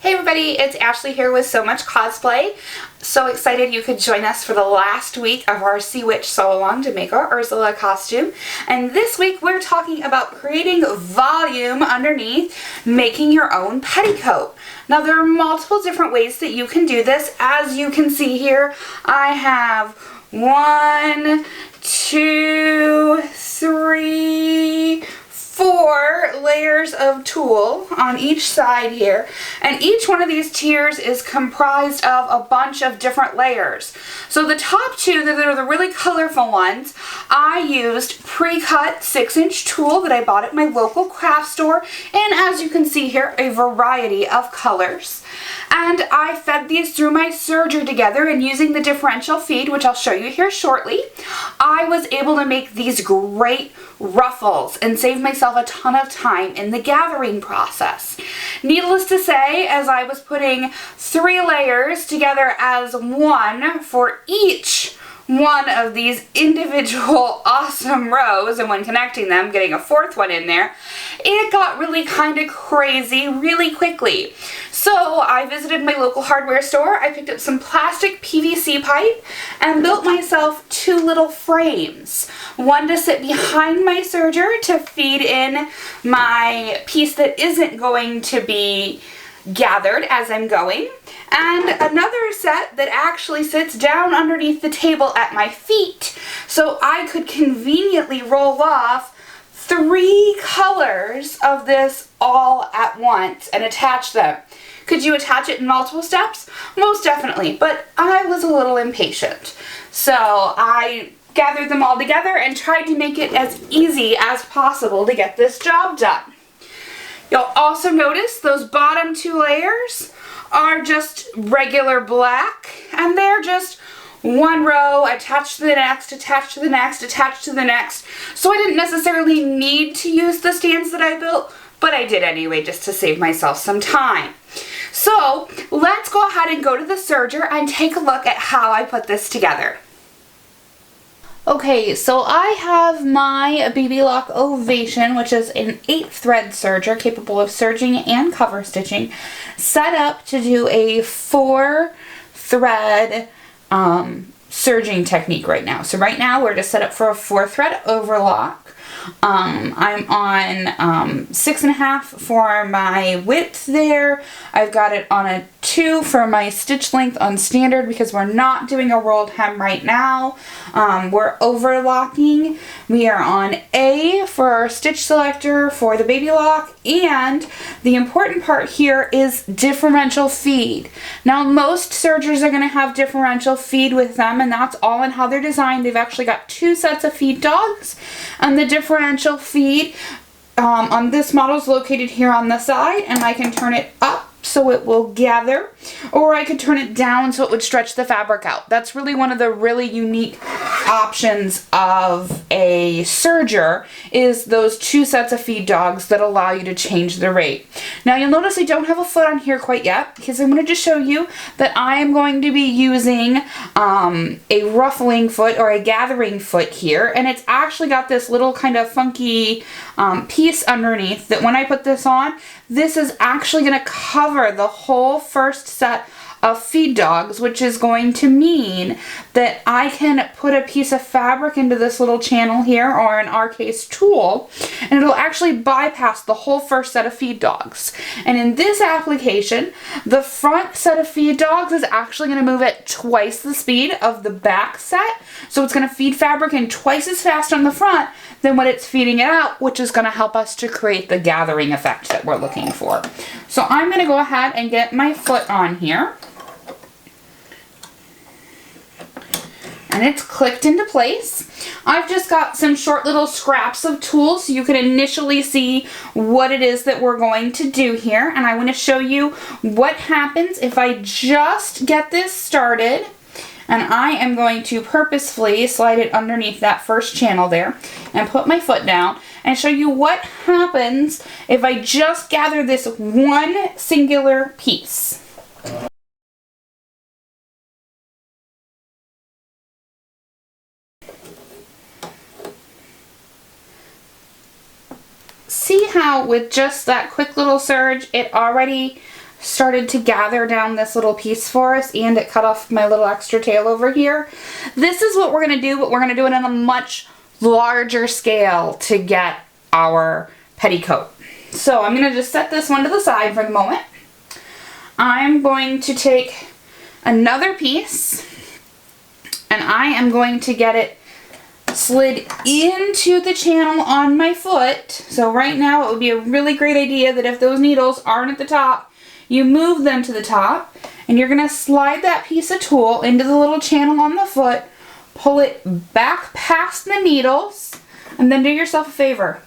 Hey everybody, it's Ashley here with So Much Cosplay. So excited you could join us for the last week of our Sea Witch Sew Along to make our Ursula costume. And this week we're talking about creating volume underneath making your own petticoat. Now there are multiple different ways that you can do this. As you can see here, I have 1, 2, 3, 4 layers of tulle on each side here, and each one of these tiers is comprised of a bunch of different layers. So the top two, that are the really colorful ones, I used pre-cut 6-inch tulle that I bought at my local craft store, and as you can see here, a variety of colors. And I fed these through my serger together, and using the differential feed, which I'll show you here shortly, I was able to make these great ruffles and save myself a ton of time in the gathering process. Needless to say, as I was putting 3 layers together as one for each one of these individual awesome rows, and when connecting them, getting a 4th one in there, it got really kind of crazy really quickly. So I visited my local hardware store, I picked up some plastic PVC pipe, and built myself 2 little frames. One to sit behind my serger to feed in my piece that isn't going to be gathered as I'm going, and another set that actually sits down underneath the table at my feet so I could conveniently roll off 3 colors of this all at once and attach them. Could you attach it in multiple steps? Most definitely, but I was a little impatient. So I gathered them all together and tried to make it as easy as possible to get this job done. You'll also notice those bottom 2 layers are just regular black, and they're just one row attached to the next, attached to the next, attached to the next. So I didn't necessarily need to use the stands that I built, but I did anyway just to save myself some time. So let's go ahead and go to the serger and take a look at how I put this together. Okay, so I have my Baby Lock Ovation, which is an 8-thread serger capable of serging and cover stitching, set up to do a 4-thread serging technique right now. So right now we're just set up for a 4-thread overlock. I'm on 6.5 for my width there. I've got it on a 2 for my stitch length on standard because we're not doing a rolled hem right now. We're overlocking. We are on A for our stitch selector for the baby lock, and the important part here is differential feed. Now most sergers are going to have differential feed with them, and that's all in how they're designed. They've actually got 2 sets of feed dogs, and the differential feed on this model is located here on the side, and I can turn it up so it will gather, or I could turn it down so it would stretch the fabric out. That's really one of the really unique options of a serger, is those 2 sets of feed dogs that allow you to change the rate. Now you'll notice I don't have a foot on here quite yet because I wanted to show you that I am going to be using a ruffling foot or a gathering foot here, and it's actually got this little kind of funky piece underneath that when I put this on, this is actually going to cover the whole first set of feed dogs, which is going to mean that I can put a piece of fabric into this little channel here, or in our case tulle, and it'll actually bypass the whole first set of feed dogs. And in this application, the front set of feed dogs is actually going to move at twice the speed of the back set, so it's going to feed fabric in twice as fast on the front than what it's feeding it out, which is going to help us to create the gathering effect that we're looking for. So I'm going to go ahead and get my foot on here. And it's clicked into place. I've just got some short little scraps of tulle so you can initially see what it is that we're going to do here. And I want to show you what happens if I just get this started. And I am going to purposefully slide it underneath that first channel there and put my foot down and show you what happens if I just gather this one singular piece. See how with just that quick little surge it already started to gather down this little piece for us, and it cut off my little extra tail over here. This is what we're going to do, but we're going to do it on a much larger scale to get our petticoat. So I'm going to just set this one to the side for the moment. I'm going to take another piece and I am going to get it slid into the channel on my foot. So right now it would be a really great idea that if those needles aren't at the top, you move them to the top, and you're going to slide that piece of tulle into the little channel on the foot, pull it back past the needles, and then do yourself a favor.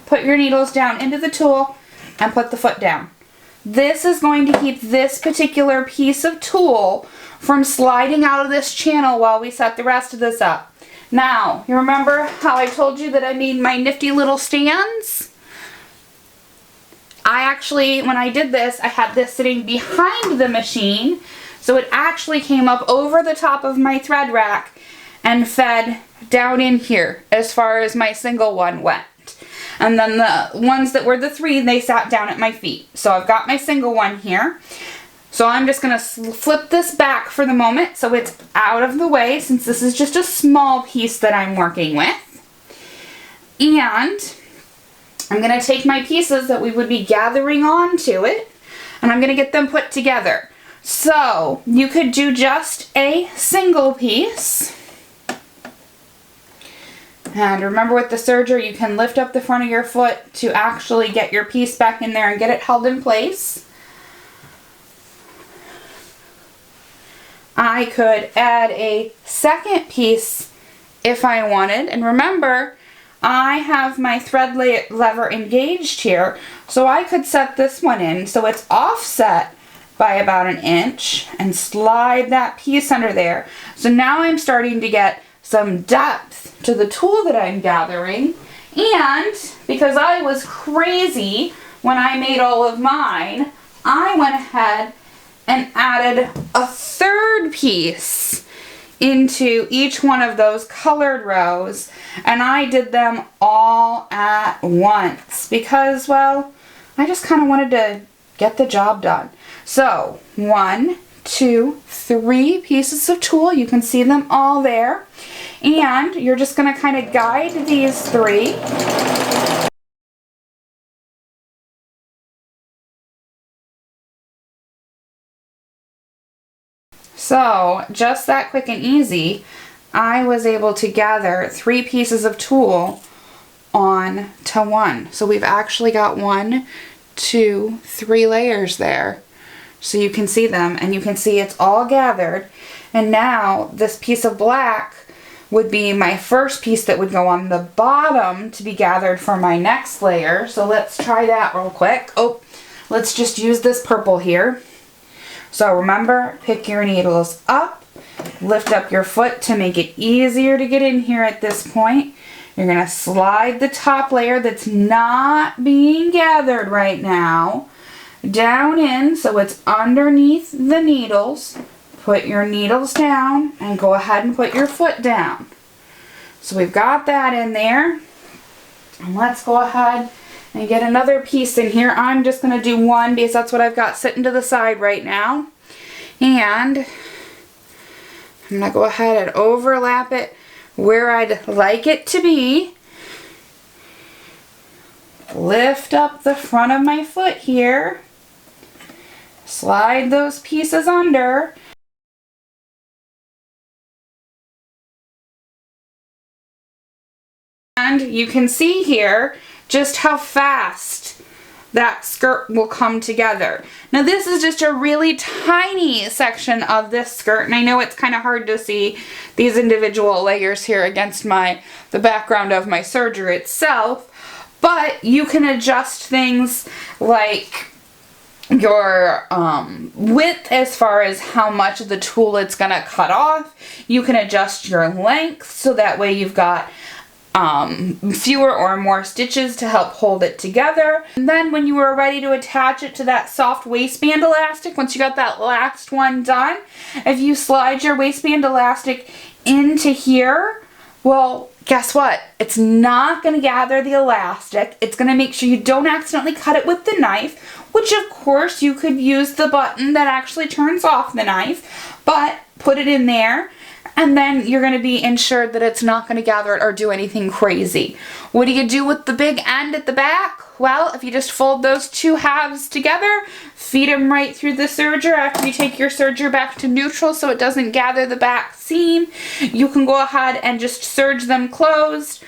Put your needles down into the tulle and put the foot down. This is going to keep this particular piece of tulle from sliding out of this channel while we set the rest of this up. Now, you remember how I told you that I made my nifty little stands? I actually, when I did this, I had this sitting behind the machine, so it actually came up over the top of my thread rack and fed down in here as far as my single one went. And then the ones that were the 3, they sat down at my feet. So I've got my single one here. So I'm just going to flip this back for the moment so it's out of the way, since this is just a small piece that I'm working with. And I'm going to take my pieces that we would be gathering onto it, and I'm going to get them put together. So you could do just a single piece. And remember, with the serger, you can lift up the front of your foot to actually get your piece back in there and get it held in place. I could add a second piece if I wanted. And remember, I have my thread lever engaged here, so I could set this one in so it's offset by about 1 inch and slide that piece under there. So now I'm starting to get some depth to the tulle that I'm gathering. And because I was crazy when I made all of mine, I went ahead and added a third piece into each one of those colored rows, and I did them all at once because, well, I just kind of wanted to get the job done. So 1, 2, 3 pieces of tulle. You can see them all there, and you're just going to kind of guide these 3. So, just that quick and easy, I was able to gather 3 pieces of tulle on to one. So we've actually got 1, 2, 3 layers there. So you can see them, and you can see it's all gathered. And now this piece of black would be my first piece that would go on the bottom to be gathered for my next layer. So let's try that real quick. Oh, let's just use this purple here. So remember, pick your needles up, lift up your foot to make it easier to get in here at this point. You're going to slide the top layer that's not being gathered right now down in so it's underneath the needles. Put your needles down and go ahead and put your foot down. So we've got that in there. And let's go ahead and get another piece in here. I'm just going to do 1 because that's what I've got sitting to the side right now. And I'm going to go ahead and overlap it where I'd like it to be. Lift up the front of my foot here. Slide those pieces under. And you can see here just how fast that skirt will come together. Now this is just a really tiny section of this skirt, and I know it's kind of hard to see these individual layers here against the background of my serger itself, but you can adjust things like your width as far as how much of the tulle it's going to cut off. You can adjust your length so that way you've got fewer or more stitches to help hold it together. And then when you were ready to attach it to that soft waistband elastic, once you got that last one done, if you slide your waistband elastic into here, Well, guess what? It's not going to gather the elastic. It's going to make sure you don't accidentally cut it with the knife, which of course you could use the button that actually turns off the knife, but put it in there, and then you're going to be ensured that it's not going to gather it or do anything crazy. What do you do with the big end at the back? Well, if you just fold those two halves together, feed them right through the serger after you take your serger back to neutral so it doesn't gather the back seam, you can go ahead and just serge them closed.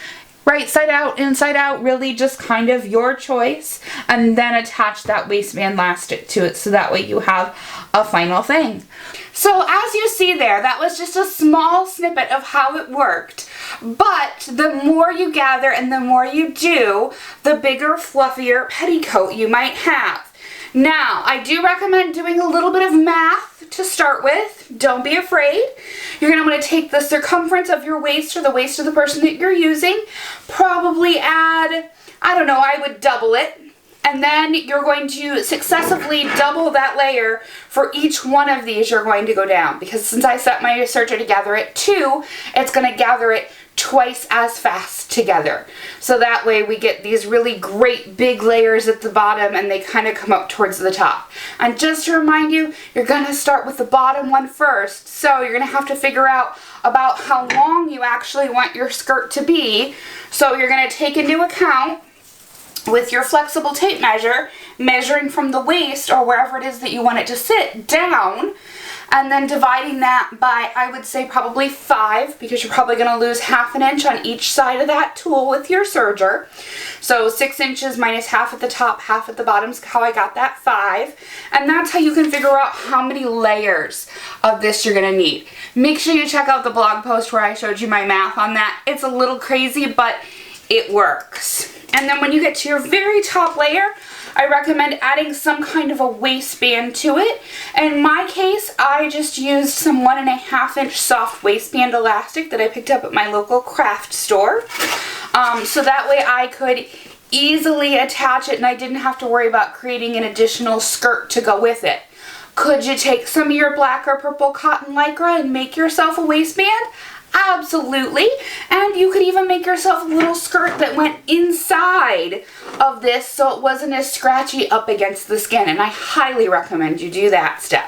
Right side out, inside out, really just kind of your choice, and then attach that waistband elastic to it so that way you have a final thing. So as you see there, that was just a small snippet of how it worked, but the more you gather and the more you do, the bigger, fluffier petticoat you might have. Now, I do recommend doing a little bit of math to start with. Don't be afraid. You're going to want to take the circumference of your waist or the waist of the person that you're using, probably add, I don't know, I would double it. And then you're going to successively double that layer for each one of these you're going to go down. Because since I set my serger to gather it 2, it's going to gather it twice as fast together. So that way we get these really great big layers at the bottom and they kind of come up towards the top. And just to remind you, you're going to start with the bottom one first. So you're going to have to figure out about how long you actually want your skirt to be. So you're going to take into account with your flexible tape measure, measuring from the waist or wherever it is that you want it to sit down, and then dividing that by, I would say probably 5, because you're probably going to lose ½ inch on each side of that tool with your serger. So 6 inches minus half at the top, half at the bottom is how I got that 5. And that's how you can figure out how many layers of this you're going to need. Make sure you check out the blog post where I showed you my math on that. It's a little crazy, but it works. And then when you get to your very top layer, I recommend adding some kind of a waistband to it. In my case, I just used some 1½ inch soft waistband elastic that I picked up at my local craft store. So that way I could easily attach it and I didn't have to worry about creating an additional skirt to go with it. Could you take some of your black or purple cotton lycra and make yourself a waistband? Absolutely. And you could even make yourself a little skirt that went inside of this so it wasn't as scratchy up against the skin, and I highly recommend you do that step.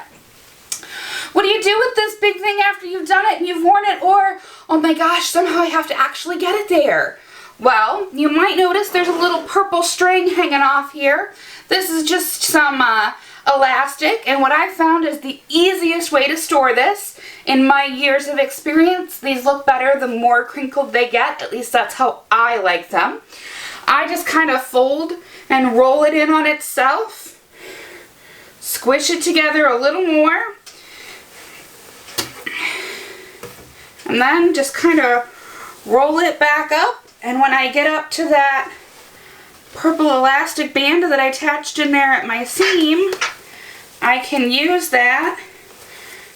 What do you do with this big thing after you've done it and you've worn it, or, oh my gosh, somehow I have to actually get it there? Well, you might notice there's a little purple string hanging off here. This is just some elastic, and what I found is the easiest way to store this. In my years of experience, these look better the more crinkled they get. At least that's how I like them. I just kind of fold and roll it in on itself, squish it together a little more, and then just kind of roll it back up. And when I get up to that purple elastic band that I attached in there at my seam, I can use that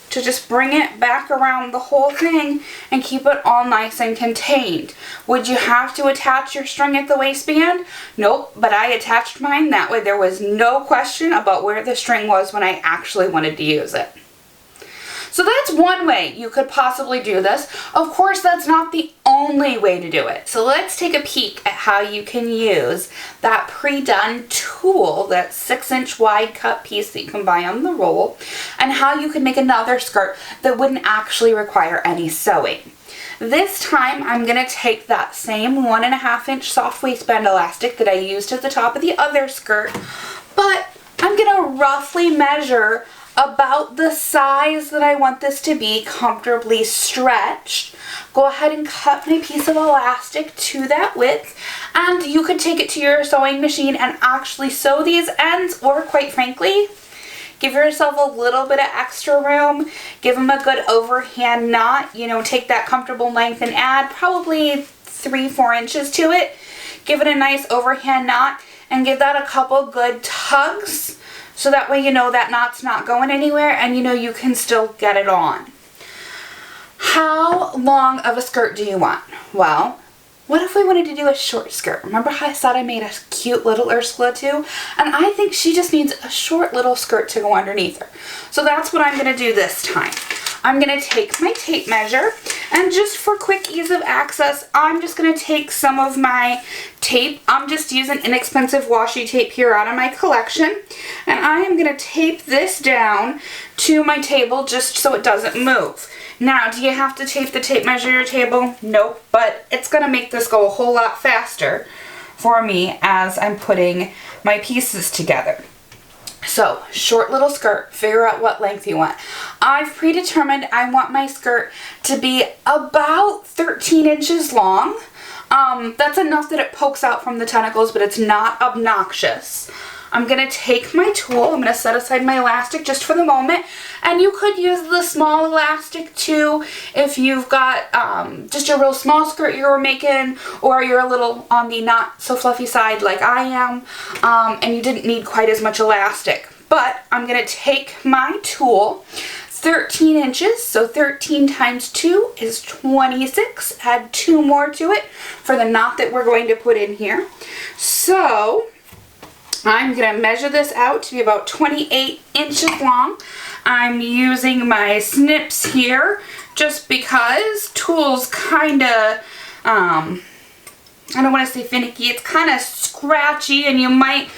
to just bring it back around the whole thing and keep it all nice and contained. Would you have to attach your string at the waistband? Nope, but I attached mine. That way there was no question about where the string was when I actually wanted to use it. So that's one way you could possibly do this. Of course, that's not the only way to do it. So let's take a peek at how you can use that pre-done tool, that 6-inch wide cut piece that you can buy on the roll, and how you can make another skirt that wouldn't actually require any sewing. This time, I'm going to take that same 1½ inch soft waistband elastic that I used at the top of the other skirt, but I'm going to roughly measure about the size that I want this to be comfortably stretched. Go ahead and cut my piece of elastic to that width, and you could take it to your sewing machine and actually sew these ends, or quite frankly, give yourself a little bit of extra room. Give them a good overhand knot. You know, take that comfortable length and add probably 3-4 inches to it. Give it a nice overhand knot and give that a couple good tugs. So that way you know that knot's not going anywhere and you know you can still get it on. How long of a skirt do you want? Well, what if we wanted to do a short skirt? Remember how I said I made a cute little Ursula too? And I think she just needs a short little skirt to go underneath her. So that's what I'm going to do this time. I'm going to take my tape measure, and just for quick ease of access, I'm just going to take some of my tape. I'm just using inexpensive washi tape here out of my collection, and I am going to tape this down to my table just so it doesn't move. Now, do you have to tape the tape measure your table? Nope, but it's going to make this go a whole lot faster for me as I'm putting my pieces together. So, short little skirt, figure out what length you want. I've predetermined I want my skirt to be about 13 inches long. That's enough that it pokes out from the tentacles, but it's not obnoxious. I'm going to take my tool, I'm going to set aside my elastic just for the moment, and you could use the small elastic too if you've got just a real small skirt you're making, or you're a little on the not so fluffy side like I am, and you didn't need quite as much elastic. But I'm going to take my tool, 13 inches, so 13 times 2 is 26, add 2 more to it for the knot that we're going to put in here. So I'm going to measure this out to be about 28 inches long. I'm using my snips here just because tools kind of, I don't want to say finicky, it's kind of scratchy, and you might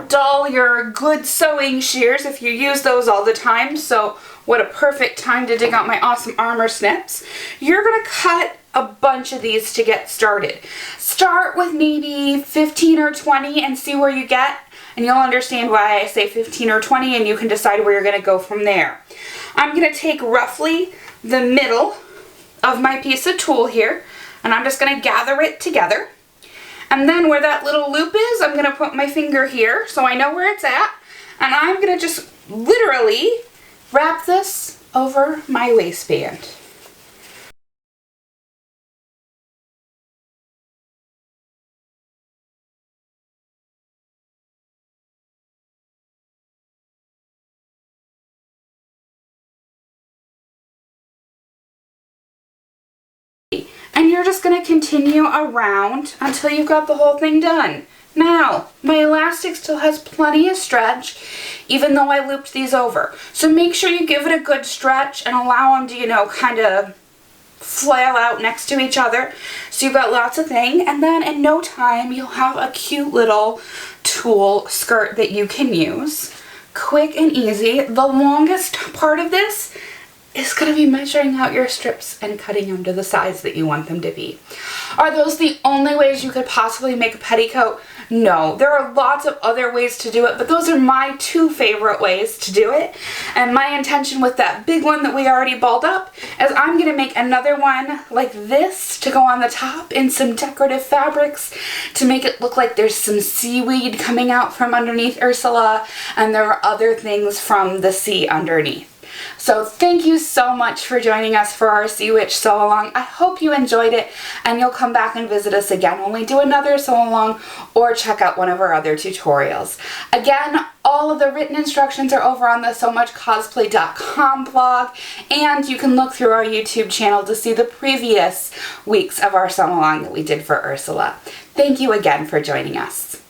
dull your good sewing shears if you use those all the time. So what a perfect time to dig out my awesome armor snips. You're going to cut a bunch of these to get started. Start with maybe 15 or 20 and see where you get, and you'll understand why I say 15 or 20, and you can decide where you're going to go from there. I'm going to take roughly the middle of my piece of tulle here, and I'm just going to gather it together. And then where that little loop is, I'm going to put my finger here so I know where it's at, and I'm going to just literally wrap this over my waistband. And you're just going to continue around until you've got the whole thing done. Now, my elastic still has plenty of stretch, even though I looped these over. So make sure you give it a good stretch and allow them to, you know, kind of flail out next to each other. So you've got lots of thing, and then in no time you'll have a cute little tulle skirt that you can use. Quick and easy. The longest part of this is going to be measuring out your strips and cutting them to the size that you want them to be. Are those the only ways you could possibly make a petticoat? No, there are lots of other ways to do it, but those are my 2 favorite ways to do it. And my intention with that big one that we already balled up is I'm going to make another one like this to go on the top in some decorative fabrics to make it look like there's some seaweed coming out from underneath Ursula, and there are other things from the sea underneath. So thank you so much for joining us for our Sea Witch sew along. I hope you enjoyed it, and you'll come back and visit us again when we do another sew along or check out one of our other tutorials. Again, all of the written instructions are over on the SewMuchCosplay.com blog, and you can look through our YouTube channel to see the previous weeks of our sew along that we did for Ursula. Thank you again for joining us.